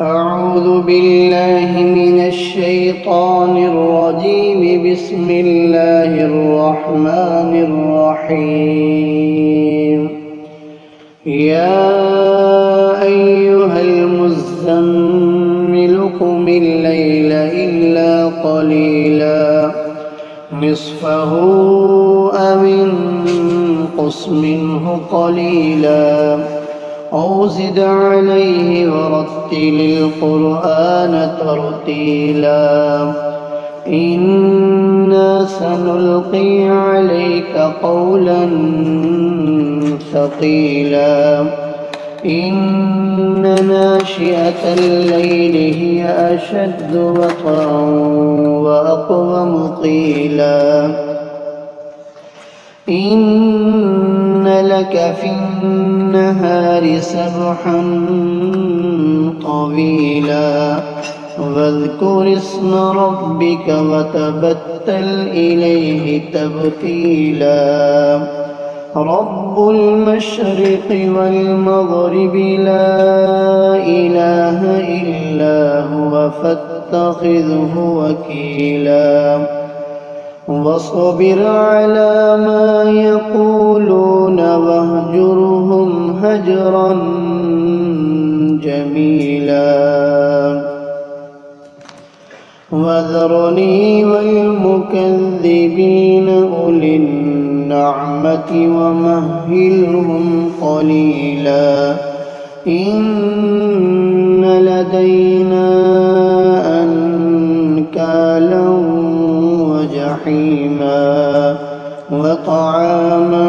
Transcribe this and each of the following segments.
أعوذ بالله من الشيطان الرجيم. بسم الله الرحمن الرحيم. يا أيها المزمل قم الليل إلا قليلا نصفه أو انقص منه قليلا أو زد عليه ورتل القرآن ترتيلا إنا سنلقي عليك قولا ثقيلا إن ناشئة الليل هي أشد وطئا وأقوم قيلا إن لك في النهار سبحا طويلا واذكر اسم ربك وتبتل إليه تبتيلا رب المشرق والمغرب لا إله إلا هو فاتخذه وكيلا واصبر على ما يقولون واهجرهم هجرا جميلا وذرني والمكذبين أولي النعمة ومهلهم قليلا إن لدينا أنكالا وجحيما وطعاما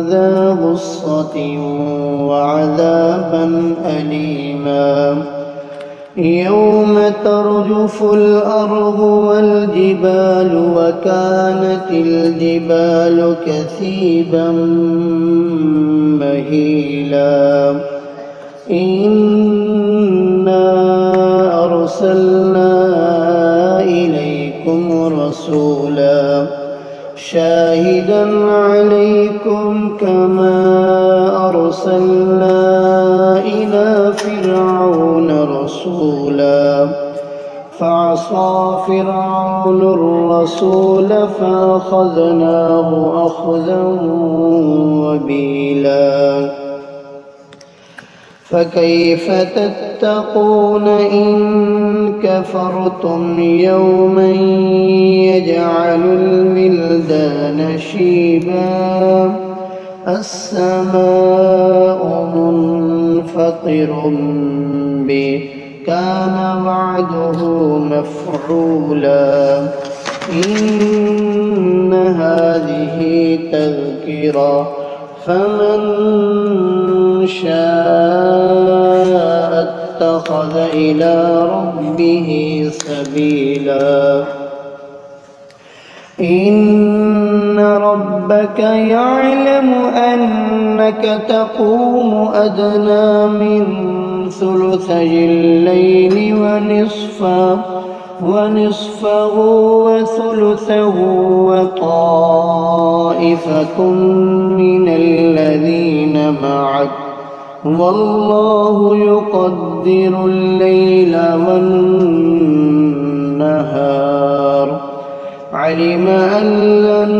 ذا غصة وعذابا أليما يوم ترجف الأرض والجبال وكانت الجبال كثيبا مهيلا إنا أرسلنا إليكم رسولا شاهدا عليكم كما أرسلنا إلى فرعون رسولا فعصى فرعون الرسول فأخذناه أخذا وبيلا فكيف تتقون إن كفرتم يوما يجعل الولدان شيبا السماء منفطر به كان وعده مفعولا إن هذه تذكرة فمن شاء اتخذ إلى ربه سبيلا إن ربك يعلم أنك تقوم أدنى من ثلثي الليل ونصفه وثلثه وطائفة من الذين معك والله يقدر الليل والنهار علم أن لن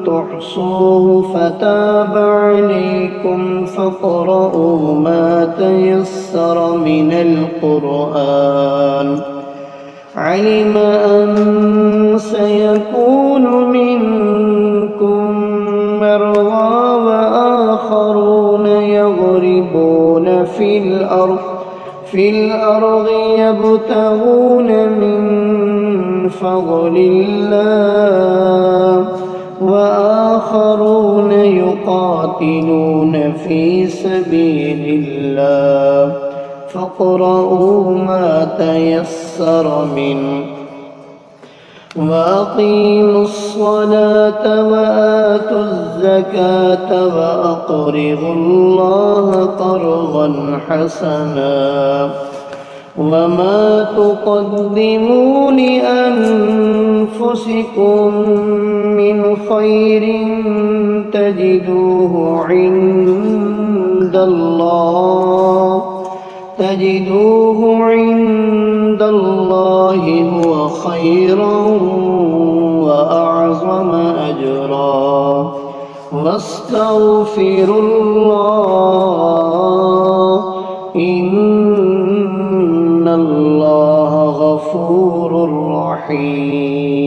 تحصوه فتاب عليكم فاقرؤوا ما تيسر من القرآن علم أن سيكون منكم مرضى وآخرون يضربون في الأرض يبتغون من فضل الله وآخرون يقاتلون في سبيل الله فاقرؤوا ما تيسر منه وأقيموا الصلاة وآتوا الزكاة وأقرضوا الله قرضا حسنا وما تقدموا لأنفسكم من خير تجدوه عند الله تجدوه عند الله هو خيرا وأعظم أجرا واستغفروا الله إن الله غفور رحيم